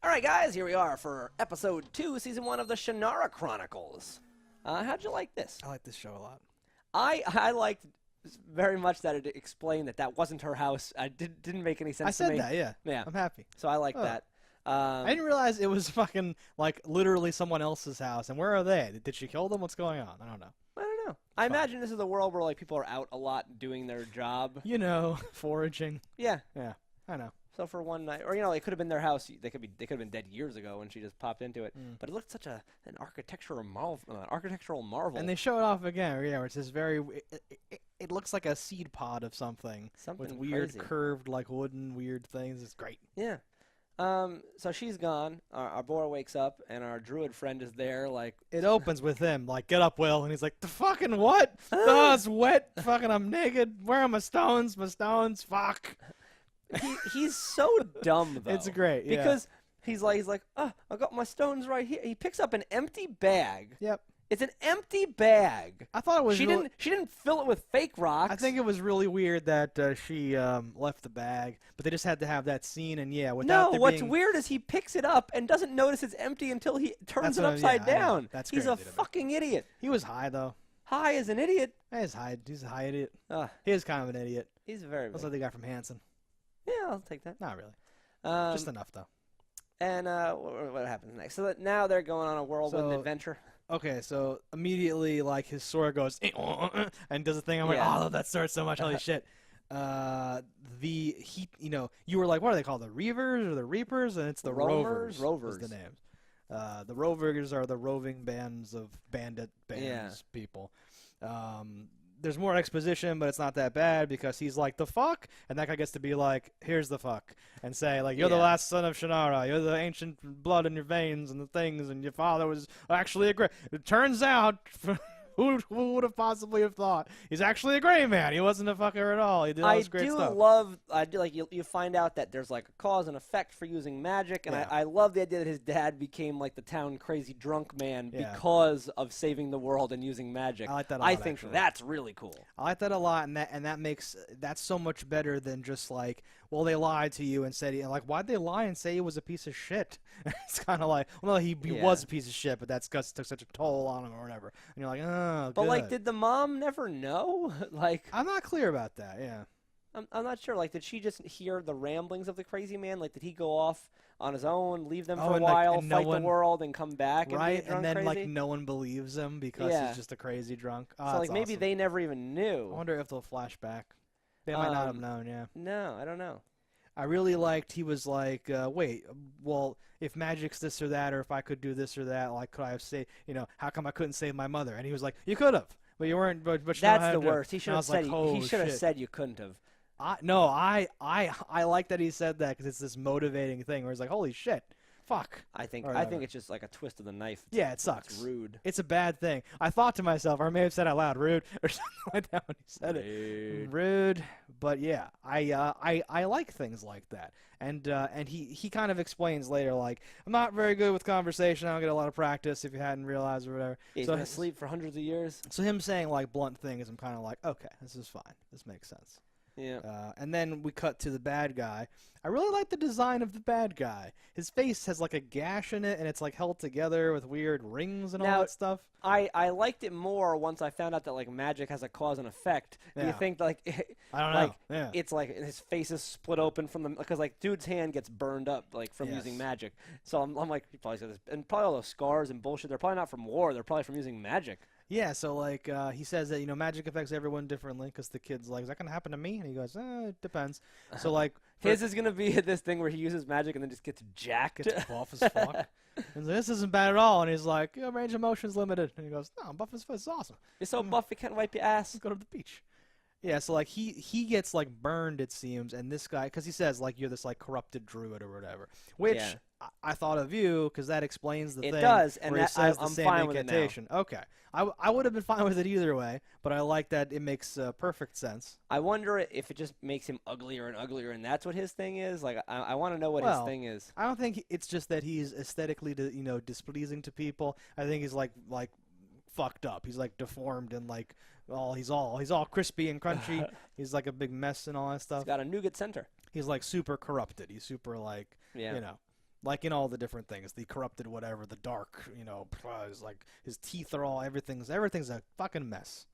All right, guys, here we are for episode 2, season 1 of the Shannara Chronicles. How'd you like this? I like this show a lot. I liked very much that it explained that wasn't her house. Didn't make any sense to me. I said that, yeah. Yeah. I'm happy. So I like that. I didn't realize it was fucking, like, literally someone else's house. And where are they? Did she kill them? What's going on? I don't know. I don't know. I imagine this is a world where, like, people are out a lot doing their job. You know, foraging. Yeah. Yeah, I know. So for one night, or it could have been their house. They could have been dead years ago, and she just popped into it. But it looked such an architectural marvel. And they show it off again, yeah, which is very. It looks like a seed pod of something with weird crazy. curved, like wooden weird things. It's great. Yeah. So she's gone. Our boy wakes up, and our druid friend is there. Like It opens with him, like, get up, Will, and he's like, the fucking what? Oh, it's wet. Fucking, I'm naked. Where are my stones? My stones. Fuck. he's so dumb though. It's great, yeah. Because he's like, oh, I got my stones right here. He picks up an empty bag. Yep. It's an empty bag. I thought it was. She didn't fill it with fake rocks. I think it was really weird that she left the bag, but they just had to have that scene, and yeah, without what's weird is he picks it up and doesn't notice it's empty until he turns it upside down. That's He's a fucking idiot. He was high though. High as an idiot. He's a high idiot. He is kind of an idiot. He's very. That's like the guy from Hanson. Yeah, I'll take that. Not really. Just enough though. And what happens next? So that now they're going on a whirlwind adventure. Okay, so immediately, like, his sword goes and does a thing. I'm like, oh, I love that sword so much. Holy shit. You were like, what are they called? The Reavers or the Reapers? And it's the Rovers. Rovers. Is the names. The Rovers are the roving bands of bandit people. There's more exposition, but it's not that bad because he's like, the fuck? And that guy gets to be like, here's the fuck. And say, like, you're the last son of Shannara. You're the ancient blood in your veins and the things, and your father was actually a gray. It turns out, who would have possibly have thought? He's actually a gray man. He wasn't a fucker at all. He did all this great stuff. I do like you find out that there's like a cause and effect for using magic, and I love the idea that his dad became like the town crazy drunk man because of saving the world and using magic. I like that a lot, I think that's really cool. I like that a lot, and that makes that's so much better than just like, well, they lied to you and said, like, why'd they lie and say he was a piece of shit? It's kind of like, well, no, he was a piece of shit, but that's because it took such a toll on him or whatever. And you're like, oh, but like, did the mom never know? Like, I'm not clear about that. Yeah, I'm not sure. Like, did she just hear the ramblings of the crazy man? Like, did he go off on his own, leave them for a while, fight the world, and come back? Right, and be a drunk and then crazy? like no one believes him because he's just a crazy drunk. So like maybe they never even knew. I wonder if they'll flash back. They might not have known. Yeah. No, I don't know. I really liked he was like, wait, well, if magic's this or that, or if I could do this or that, like, could I have saved, how come I couldn't save my mother? And he was like, you could have, but you weren't, but you that's the worst. He should have said, said you couldn't have. I like that he said that because it's this motivating thing where he's like, holy shit. Fuck. I think it's just like a twist of the knife. Yeah, it sucks. It's rude. It's a bad thing. I thought to myself, or I may have said out loud, rude, or something like that when he said it. Rude. But yeah, I like things like that. And he kind of explains later, like, I'm not very good with conversation. I don't get a lot of practice, if you hadn't realized or whatever. He's been asleep for hundreds of years. So him saying like blunt things, I'm kind of like, okay, this is fine. This makes sense. Yeah. And then we cut to the bad guy. I really like the design of the bad guy. His face has like a gash in it, and it's like held together with weird rings and all that stuff. I liked it more once I found out that like magic has a cause and effect. Yeah. You think like I don't know. Yeah. It's like his face is split open from the because like dude's hand gets burned up like from using magic. So I'm like he probably said this, and probably all those scars and bullshit. They're probably not from war. They're probably from using magic. Yeah, so like he says that magic affects everyone differently because the kid's like, is that gonna happen to me? And he goes, it depends. So like his is gonna be this thing where he uses magic and then just gets jacked. Gets buff as fuck. And this isn't bad at all. And he's like, range of motion's limited. And he goes, no, buff as fuck is awesome. You're so buff you can't wipe your ass. Let's go to the beach. Yeah, so like he gets like burned, it seems, and this guy, because he says like you're this like corrupted druid or whatever, which I thought of you because that explains the thing. It does, and where he says I'm the same fine incantation. With it now. Okay, I would have been fine with it either way, but I like that it makes perfect sense. I wonder if it just makes him uglier and uglier, and that's what his thing is. Like I want to know what his thing is. I don't think it's just that he's aesthetically displeasing to people. I think he's like fucked up. He's like deformed and like he's all crispy and crunchy. He's like a big mess and all that stuff. He's got a nougat center. He's like super corrupted. He's super like Like in all the different things, the corrupted whatever, the dark, like his teeth are all everything's a fucking mess.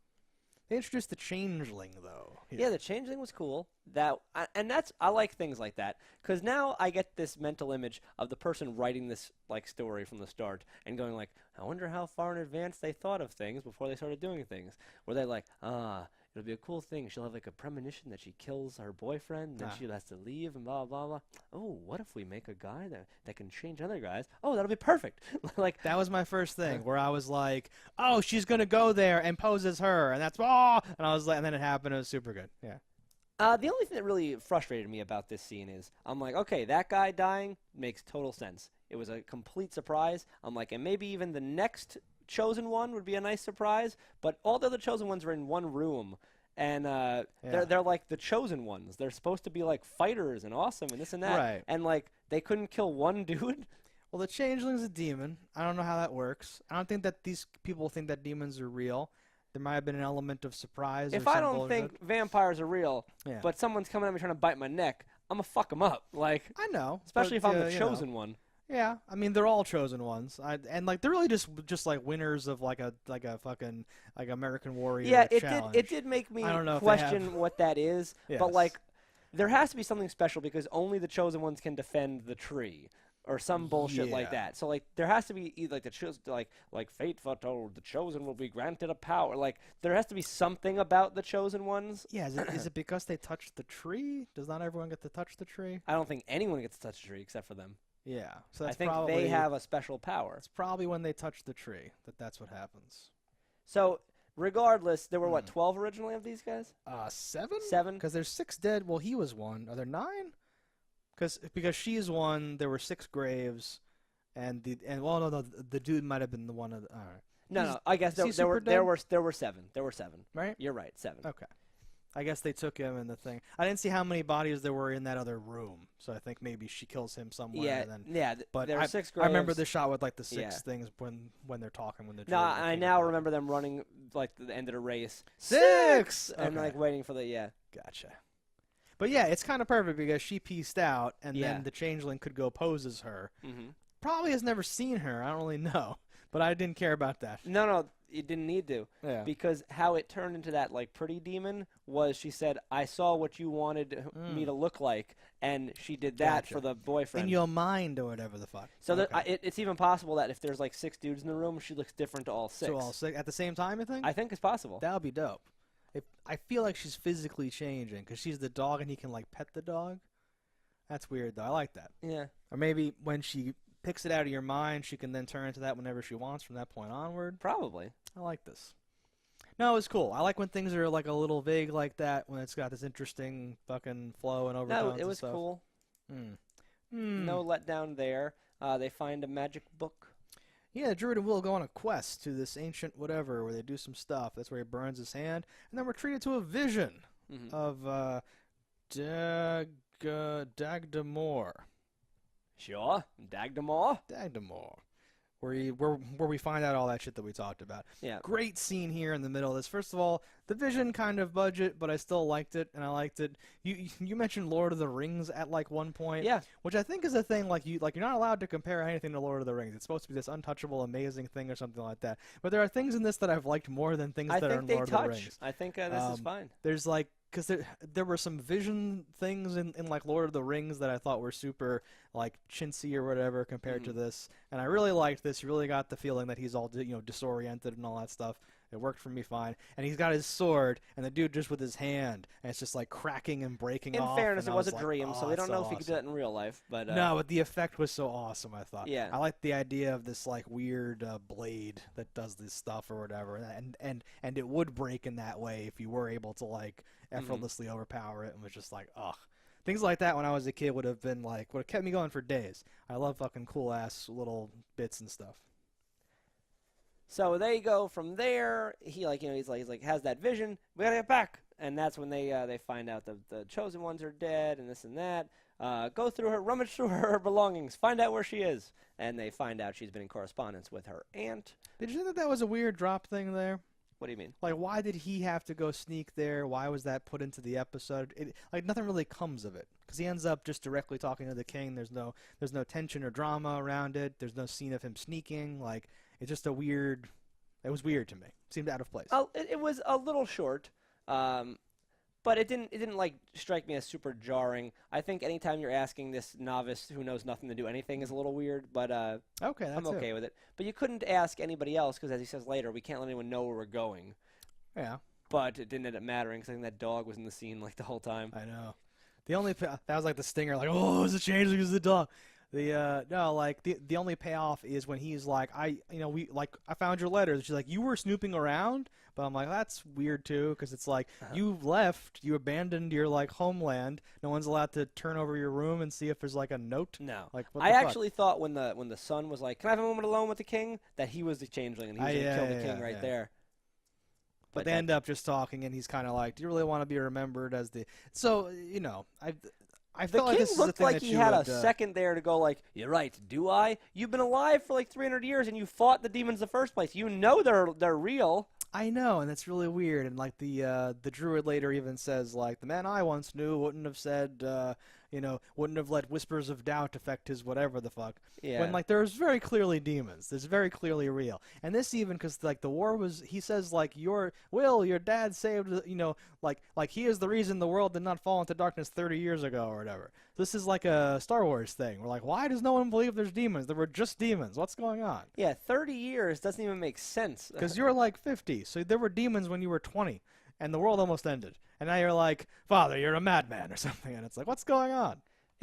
They introduced the changeling though. Here. Yeah, the changeling was cool. I like things like that because now I get this mental image of the person writing this like story from the start and going like, I wonder how far in advance they thought of things before they started doing things. Where they're like, it'll be a cool thing. She'll have like a premonition that she kills her boyfriend, and then she has to leave, and blah blah blah. Oh, what if we make a guy that can change other guys? Oh, that'll be perfect. Like that was my first thing, where I was like, oh, she's gonna go there and pose as her, and and I was like, and then it happened. It was super good. Yeah. The only thing that really frustrated me about this scene is I'm like, okay, that guy dying makes total sense. It was a complete surprise. I'm like, and maybe even the next chosen one would be a nice surprise, but all the other chosen ones are in one room, and they're like the chosen ones. They're supposed to be like fighters and awesome and this and that, right? And like they couldn't kill one dude. Well, the changeling's a demon. I don't know how that works. I don't think that these people think that demons are real. There might have been an element of surprise. If I don't think vampires are real, but someone's coming at me trying to bite my neck, I'm gonna fuck them up. Like I know, especially if I'm the chosen one. Yeah, I mean they're all chosen ones, and like they're really just like winners of like a fucking like American Warrior. Yeah, challenge. it did make me question what that is, yes. But like there has to be something special because only the chosen ones can defend the tree. Or some bullshit like that. So like there has to be either like the chosen, like fate foretold the chosen will be granted a power. Like there has to be something about the chosen ones. Yeah, is it because they touched the tree? Does not everyone get to touch the tree? I don't think anyone gets to touch the tree except for them. Yeah, so that's I think they have a special power. It's probably when they touch the tree that's what happens. So regardless, there were 12 originally of these guys? 7? 7? Because there's 6 dead. Well, he was one. Are there 9? Because she's one, there were 6 graves, and the dude might have been the one of the. All right. No, I guess there were 7. There were 7. Right? You're right, 7. Okay. I guess they took him in the thing. I didn't see how many bodies there were in that other room, so I think maybe she kills him somewhere. But there were 6 graves. I remember the shot with like the 6 things when they're talking when they're. No, I now remember them running like the end of the race. 6 and like waiting for the Gotcha. But yeah, it's kind of perfect because she pieced out, and then the changeling could go pose as her. Mm-hmm. Probably has never seen her. I don't really know, but I didn't care about that. No, you didn't need to. Yeah. Because how it turned into that like pretty demon was she said, "I saw what you wanted me to look like," and she did that for the boyfriend. In your mind or whatever the fuck. So it's even possible that if there's like 6 dudes in the room, she looks different to all 6. So all 6 at the same time, you think? I think it's possible. That would be dope. I feel like she's physically changing because she's the dog and he can like pet the dog. That's weird though. I like that. Yeah. Or maybe when she picks it out of your mind, she can then turn into that whenever she wants from that point onward. Probably. I like this. No, it's cool. I like when things are like a little vague like that, when it's got this interesting fucking flow and overtones. No, it was cool. No letdown there. They find a magic book. Yeah, Druid and Will go on a quest to this ancient whatever where they do some stuff. That's where he burns his hand. And then we're treated to a vision of Dagdamore. Sure. Dagdamore? Dagdamore. Where we find out all that shit that we talked about. Yeah. Great scene here in the middle of this. First of all, the vision kind of budget, but I still liked it, and I liked it. You mentioned Lord of the Rings at like one point. Yeah. Which I think is a thing you're not allowed to compare anything to Lord of the Rings. It's supposed to be this untouchable, amazing thing or something like that. But there are things in this that I've liked more than things that are in Lord of the Rings. I think this is fine. There's because there were some vision things in like Lord of the Rings that I thought were super like chintzy or whatever compared to this, and I really liked this. You really got the feeling that he's all disoriented and all that stuff. It worked for me fine. And he's got his sword, and the dude just with his hand, and it's just like cracking and breaking off. In fairness, it was a like, dream, so we don't know if he could do that in real life. But no, but the effect was so awesome, I thought. Yeah. I liked the idea of this like weird blade that does this stuff or whatever, and it would break in that way if you were able to like effortlessly overpower it, and was just like, ugh. Things like that when I was a kid would have kept me going for days. I love fucking cool ass little bits and stuff. So they go from there. He's has that vision. We gotta get back, and that's when they find out the chosen ones are dead and this and that. Rummage through her belongings, find out where she is, and they find out she's been in correspondence with her aunt. Did you think that was a weird drop thing there? What do you mean? Like, why did he have to go sneak there? Why was that put into the episode? Nothing really comes of it. because he ends up just directly talking to the king. There's no tension or drama around it. There's no scene of him sneaking. Like, it's just a weird. It was weird to me. It seemed out of place. Oh, it was a little short. But it didn't like strike me as super jarring. I think anytime you're asking this novice who knows nothing to do anything is a little weird, but okay, that's I'm okay with it. But you couldn't ask anybody else because, as he says later, we can't let anyone know where we're going. Yeah. But it didn't end up mattering because I think that dog was in the scene like the whole time. I know. The only that was like the stinger, like, oh, it's a changeling, it's the dog. The no, like the only payoff is when he's like, I found your letters. She's like, you were snooping around, but I'm like, that's weird too, because it's like you left, you abandoned your like homeland. No one's allowed to turn over your room and see if there's like a note. No, like I actually thought when the son was like, can I have a moment alone with the king, that he was the changeling and he was gonna kill the king right there. But they end up just talking, and he's kind of like, do you really want to be remembered as the? So I felt like this is looked thing like that he you had would, a second there to go like, you're right, do I? You've been alive for like 300 years and you fought the demons in the first place. You know they're real. I know, and it's really weird. And like the druid later even says like, the man I once knew wouldn't have said, wouldn't have let whispers of doubt affect his whatever the fuck. Yeah. When like there's very clearly demons. There's very clearly real. And this even because like the war was, he says like your dad saved, like he is the reason the world did not fall into darkness 30 years ago or whatever. This is like a Star Wars thing. We're like, why does no one believe there's demons? There were just demons. What's going on? Yeah, 30 years doesn't even make sense. Because you're like 50, so there were demons when you were 20, and the world almost ended. And now you're like, Father, you're a madman or something. And it's like, what's going on?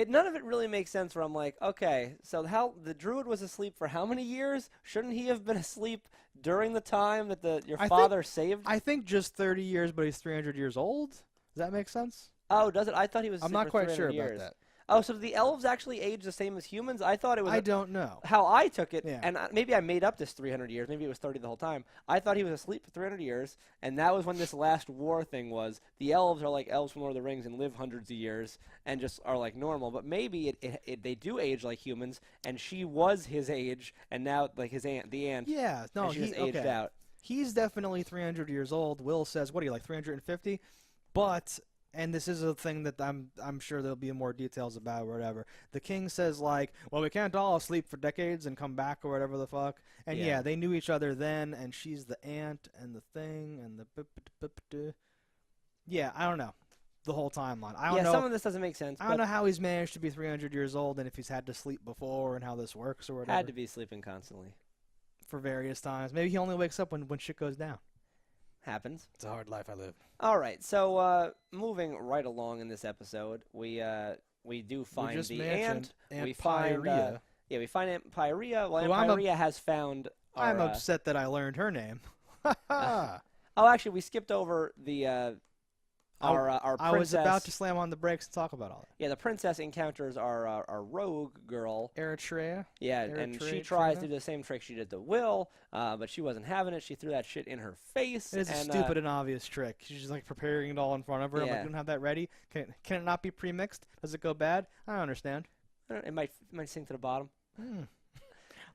None of it really makes sense where I'm like, okay, so the druid was asleep for how many years? Shouldn't he have been asleep during the time that your father saved? I think just 30 years, but he's 300 years old. Does that make sense? Oh, does it? I thought he was I'm asleep not for quite 300 sure years. about that. Oh, so do the elves actually age the same as humans? I thought it was. I don't know. How I took it, Yeah. and maybe I made up this 300 years. Maybe it was 30 the whole time. I thought he was asleep for 300 years, and that was when this last war thing was. The elves are like elves from Lord of the Rings and live hundreds of years and just are like normal. But maybe they do age like humans, and she was his age, and now like his aunt, the aunt. Yeah, no, she just aged out. He's definitely 300 years old. Will says, what are you, like 350? But, and this is a thing that I'm sure there'll be more details about or whatever. The king says like, well, we can't all sleep for decades and come back or whatever the fuck. And yeah, they knew each other then, and she's the aunt and the thing and the yeah, I don't know. The whole timeline. I don't know. Some of this doesn't make sense. I don't know how he's managed to be 300 years old and if he's had to sleep before and how this works or whatever. Had to be sleeping constantly. For various times. Maybe he only wakes up when shit goes down. Happens. It's a hard life I live. All right, so moving right along in this episode, we do find the aunt. We find Pyrea. we find Aunt Pyrea. Well, Who Aunt Pyrea has found. I'm upset that I learned her name. Oh, actually, we skipped over the our princess. I was about to slam on the brakes and talk about all that. Yeah, the princess encounters our rogue girl. Eritrea. Yeah, and she tries to do the same trick she did to Will, but she wasn't having it. She threw that shit in her face. It is a stupid and obvious trick. She's just like preparing it all in front of her. I'm like, you don't have that ready? Can it not be pre-mixed? Does it go bad? I don't understand. It might sink to the bottom.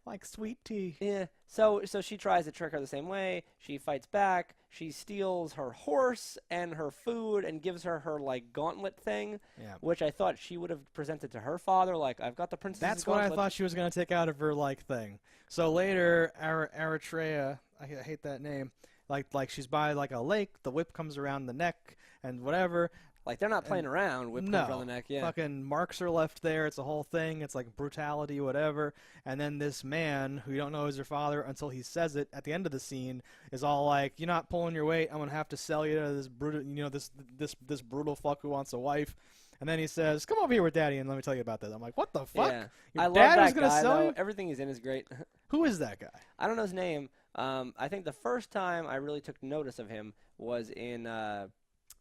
Like sweet tea. Yeah. So she tries to trick her the same way. She fights back. She steals her horse and her food and gives her like gauntlet thing, which I thought she would have presented to her father. Like, I've got the princess's That's gauntlet. what I thought she was going to take out of her like thing. So later, Eritrea, I hate that name. Like she's by like a lake. The whip comes around the neck and whatever. Like, they're not playing around. Whip comes around the neck. Yeah. Fucking marks are left there. It's a whole thing. It's like brutality, whatever. And then this man, who you don't know is her father until he says it at the end of the scene, is all like, "You're not pulling your weight. I'm gonna have to sell you to this brutal, this brutal fuck who wants a wife." And then he says, "Come over here with Daddy and let me tell you about this." I'm like, "What the fuck? Yeah. Your I love dad that was gonna guy, sell though. you?" Everything he's in is great. Who is that guy? I don't know his name. I think the first time I really took notice of him was in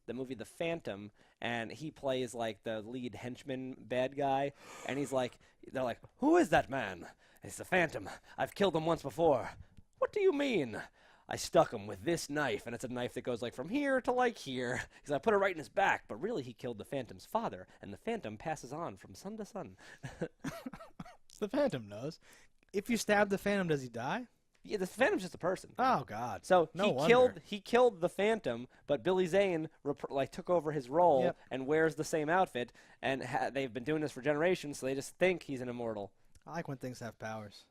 the movie The Phantom, and he plays like the lead henchman bad guy, and they're like, "Who is that man?" "It's the Phantom. I've killed him once before." "What do you mean?" "I stuck him with this knife," and it's a knife that goes like from here to like here, because I put it right in his back, but really he killed the Phantom's father, and the Phantom passes on from son to son. The Phantom knows. If you stab the Phantom, does he die? Yeah, the Phantom's just a person. Oh God. So No wonder. he killed the Phantom, but Billy Zane took over his role Yep. and wears the same outfit, and they've been doing this for generations, so they just think he's an immortal. I like when things have powers.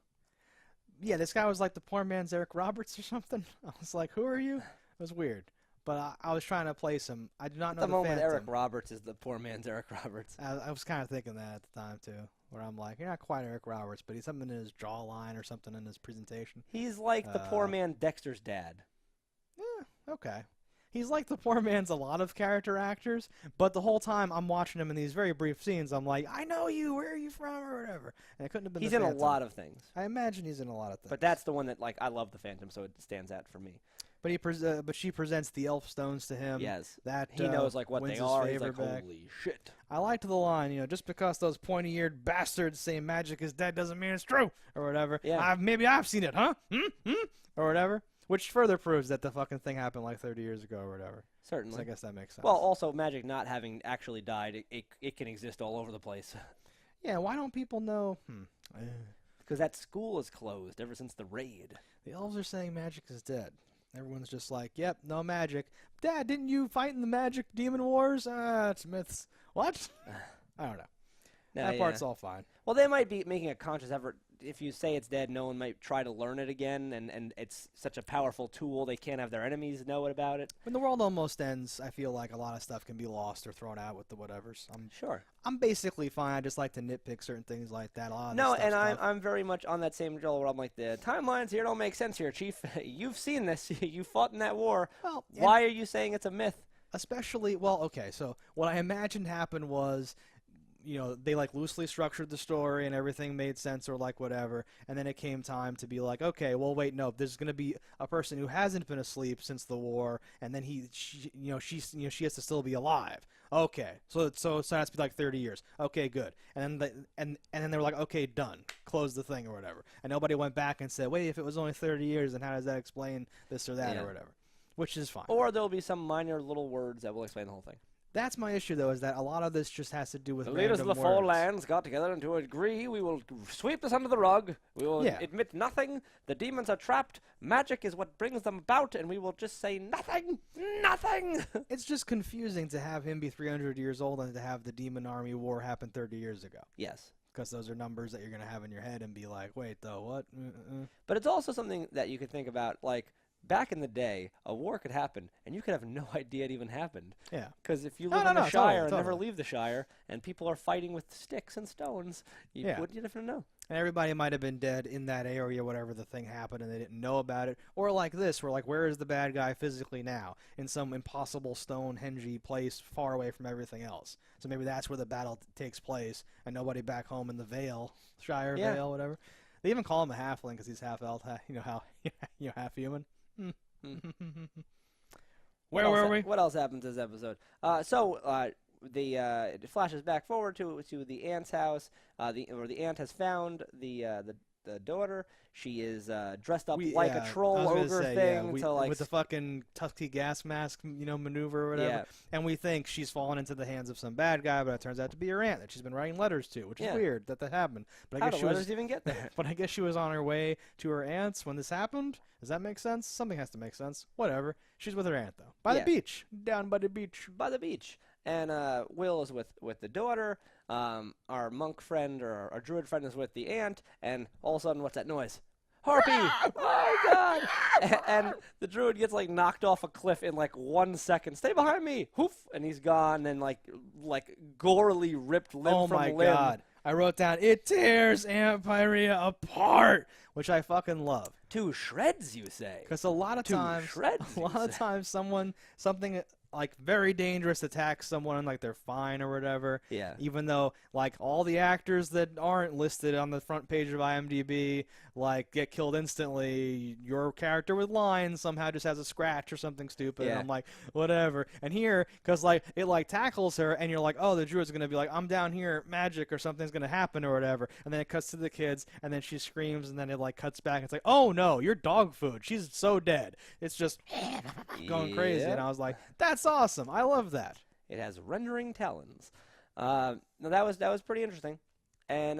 Yeah, this guy was like the poor man's Eric Roberts or something. I was like, who are you? It was weird. But I was trying to place him. I do not know At the moment, Phantom. Eric Roberts is the poor man's Eric Roberts. I was kind of thinking that at the time, too. Where I'm like, you're not quite Eric Roberts, but he's something in his jawline or something in his presentation. He's like the poor man Dexter's dad. Yeah, okay. He's like the poor man's a lot of character actors, but the whole time I'm watching him in these very brief scenes, I'm like, I know you, where are you from, or whatever. And it couldn't have been He's the in a Phantom. lot of things. I imagine he's in a lot of things. But that's the one that, like, I love the Phantom, so it stands out for me. But but she presents the elf stones to him. Yes. That He knows, like, what wins they his are. He's favor like, back. holy shit. I liked the line, just because those pointy-eared bastards say magic is dead doesn't mean it's true, or whatever. Yeah. Maybe I've seen it, huh? Or whatever. Which further proves that the fucking thing happened like 30 years ago or whatever. Certainly. So I guess that makes sense. Well, also, magic not having actually died, it can exist all over the place. Yeah, why don't people know? Because that school is closed ever since the raid. The elves are saying magic is dead. Everyone's just like, yep, no magic. Dad, didn't you fight in the magic demon wars? It's myths. What? I don't know. That part's all fine. Well, they might be making a conscious effort. If you say it's dead, no one might try to learn it again, and it's such a powerful tool, they can't have their enemies know about it. When the world almost ends, I feel like a lot of stuff can be lost or thrown out with the whatevers. Sure. I'm basically fine. I just like to nitpick certain things like that. No, and I'm very much on that same drill where I'm like, the timelines here don't make sense here, Chief. You've seen this. You fought in that war. Well, why are you saying it's a myth? Especially, well, okay, so what I imagined happened was, they like loosely structured the story and everything made sense or like whatever, and then it came time to be like, okay, well, wait, no, there's going to be a person who hasn't been asleep since the war, and then she has to still be alive. Okay, so it has to be like 30 years. Okay, good. And then they were like, okay, done. Close the thing or whatever. And nobody went back and said, wait, if it was only 30 years, then how does that explain this or that or whatever? Which is fine. Or there'll be some minor little words that will explain the whole thing. That's my issue, though, is that a lot of this just has to do with the random leaders of the four words. lands got together and to agree we will sweep this under the rug. We will admit nothing. The demons are trapped. Magic is what brings them about, and we will just say nothing. Nothing. It's just confusing to have him be 300 years old and to have the demon army war happen 30 years ago. Yes. Because those are numbers that you're going to have in your head and be like, wait, though, what? But it's also something that you could think about, like, back in the day, a war could happen, and you could have no idea it even happened. Yeah. Because if you live in the Shire and never leave the Shire, and people are fighting with sticks and stones, you wouldn't even know. And everybody might have been dead in that area, whatever the thing happened, and they didn't know about it. Or like this, where like, where is the bad guy physically now? In some impossible Stonehenge place far away from everything else. So maybe that's where the battle takes place, and nobody back home in the Vale, Shire Vale, whatever. They even call him a halfling because he's half elf, half human. Where were we? What else happened to this episode? It flashes back forward to the aunt's house. The aunt has found the daughter. She is dressed up like a troll ogre thing. With the fucking Tusky gas mask, maneuver or whatever. Yeah. And we think she's fallen into the hands of some bad guy, but it turns out to be her aunt that she's been writing letters to, which is weird that happened. But How did letters even get there? But I guess she was on her way to her aunt's when this happened. Does that make sense? Something has to make sense. Whatever. She's with her aunt, though. By the beach. Down by the beach. By the beach. And Will is with the daughter. Our monk friend or our druid friend is with the aunt. And all of a sudden, what's that noise? Harpy! Oh, God! And the druid gets, like, knocked off a cliff in, like, 1 second. Stay behind me! Hoof! And he's gone and, like gorily ripped limb from limb. Oh, my God. I wrote down, it tears Aunt Pyrea apart, which I fucking love. To shreds, you say? Because a lot of times something like very dangerous attacks someone and like they're fine or whatever. Yeah. Even though like all the actors that aren't listed on the front page of IMDb like get killed instantly, your character with lines somehow just has a scratch or something stupid. Yeah. And I'm like, whatever. And here, because like it like tackles her and you're like, oh, the druid's gonna be like, I'm down here, magic or something's gonna happen or whatever. And then it cuts to the kids and then she screams and then it like cuts back. It's like, oh no, you're dog food. She's so dead. It's just going crazy. And I was like, that's awesome. I love that. It has rendering talons. No, that was pretty interesting. And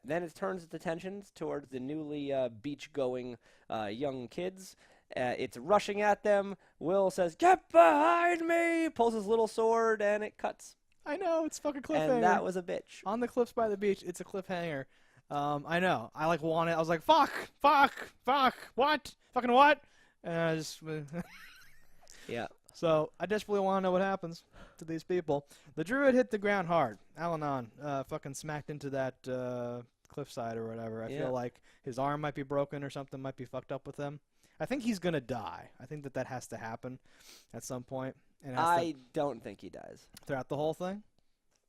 then it turns its attentions towards the newly beach-going young kids. It's rushing at them. Will says, "Get behind me!" Pulls his little sword, and it cuts. I know, it's fucking cliffhanger. And that was a bitch. On the cliffs by the beach, it's a cliffhanger. I know. I like wanted. I was like, fuck, what, fucking what? And I just. Yeah. So I desperately want to know what happens to these people. The Druid hit the ground hard. Al-Anon fucking smacked into that cliffside or whatever. I feel like his arm might be broken or something might be fucked up with him. I think he's gonna die. I think that has to happen at some point. And I don't think he dies. Throughout the whole thing?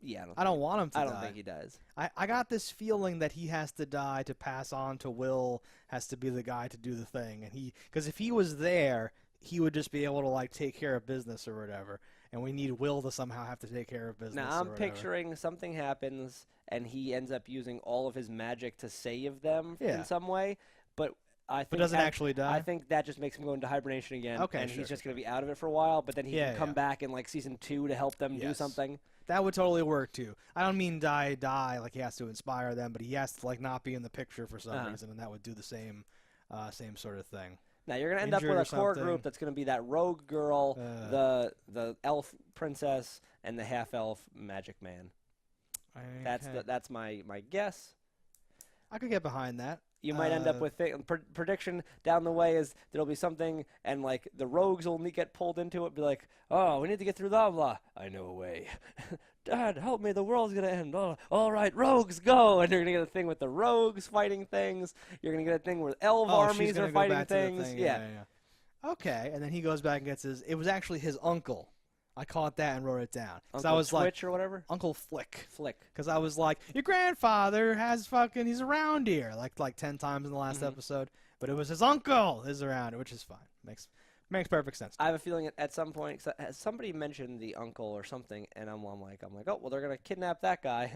Yeah, I don't want him to die. I don't think he dies. I got this feeling that he has to die to pass on to Will, has to be the guy to do the thing. And because if he was there, he would just be able to like take care of business or whatever. And we need Will to somehow have to take care of business. Now I'm picturing something happens and he ends up using all of his magic to save them in some way. But I think doesn't actually die? I think that just makes him go into hibernation again. Okay, and sure. he's just going to be out of it for a while, but then he can come back in like season 2 to help them do something. That would totally work too. I don't mean die like he has to inspire them, but he has to like not be in the picture for some reason, and that would do the same sort of thing. Now you're going to end up with a core group that's going to be that rogue girl, the elf princess, and the half-elf magic man. That's my guess. I could get behind that. You might end up with prediction down the way is there'll be something and like the rogues will get pulled into it. Be like, oh, we need to get through blah blah. I know a way. Dad, help me! The world's gonna end. Oh, all right, rogues go! And you're gonna get a thing with the rogues fighting things. You're gonna get a thing where elf armies are fighting things. Yeah. Okay, and then he goes back and gets his. It was actually his uncle. I caught that and wrote it down. Uncle I was Twitch like, or whatever? Uncle Flick. Flick. Because I was like, your grandfather he's around here, like 10 times in the last episode. But it was his uncle is around here, which is fine. Makes perfect sense. I have a feeling at some point, somebody mentioned the uncle or something, and I'm like, oh, well, they're going to kidnap that guy.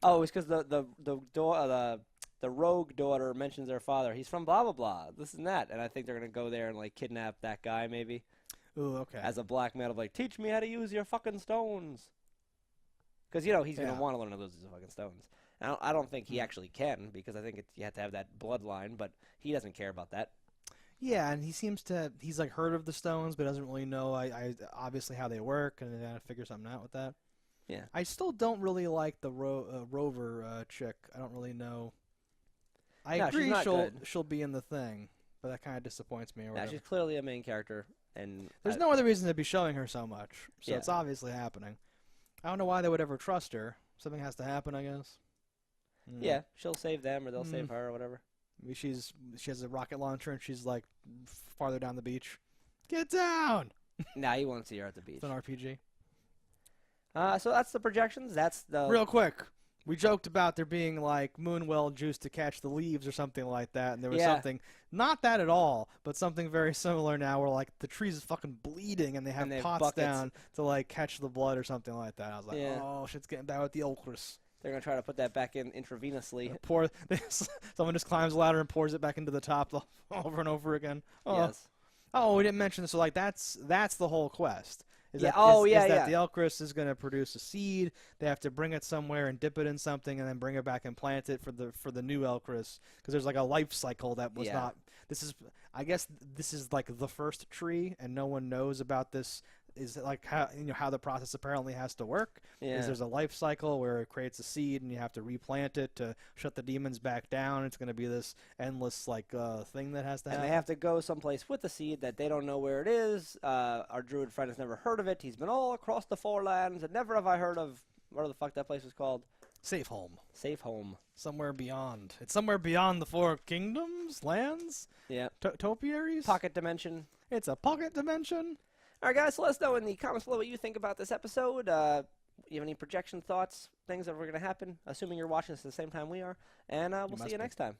Oh, it's because the rogue daughter mentions their father. He's from blah, blah, blah, this and that. And I think they're going to go there and, like, kidnap that guy, maybe. Ooh, okay. As a blackmail of like, teach me how to use your fucking stones. Because, he's going to want to learn how to use his fucking stones. And I don't think he actually can, because I think you have to have that bloodline, but he doesn't care about that. Yeah, and he's like heard of the stones, but doesn't really know I obviously how they work, and got to figure something out with that. Yeah. I still don't really like the rover chick. I don't really know. I agree she'll be in the thing, but that kind of disappoints me. Or whatever. She's clearly a main character. And there's no other reason to be showing her so much, so it's obviously happening. I don't know why they would ever trust her. Something has to happen, I guess. Yeah, she'll save them, or they'll save her, or whatever. Maybe she has a rocket launcher, and she's like farther down the beach. Get down! Nah, you won't see her at the beach. It's an RPG. So that's the projections. That's the real quick. We joked about there being like Moonwell juice to catch the leaves or something like that, and there was something, not that at all, but something very similar now where like the trees is fucking bleeding and they have pots buckets down to like catch the blood or something like that. I was like, oh, shit's getting bad with the Ulcris. They're going to try to put that back in intravenously. Someone just climbs the ladder and pours it back into the top over and over again. Oh. Yes. Oh, we didn't mention this. So like that's the whole quest. That the Elcris is going to produce a seed. They have to bring it somewhere and dip it in something, and then bring it back and plant it for the new Elcris. Because there's like a life cycle that was not. I guess this is like the first tree, and no one knows about this. Is like how the process apparently has to work. Yeah. Is there's a life cycle where it creates a seed and you have to replant it to shut the demons back down. It's going to be this endless like thing that has to happen. And they have to go someplace with the seed that they don't know where it is. Our druid friend has never heard of it. He's been all across the four lands, and never have I heard of what the fuck that place was called. Safe home. Safe home. Somewhere beyond. It's somewhere beyond the four kingdoms, lands. Yeah. Topiaries. Pocket dimension. It's a pocket dimension. All right, guys, so let us know in the comments below what you think about this episode. You have any projection thoughts, things that are going to happen, assuming you're watching this at the same time we are. And we'll see you next time.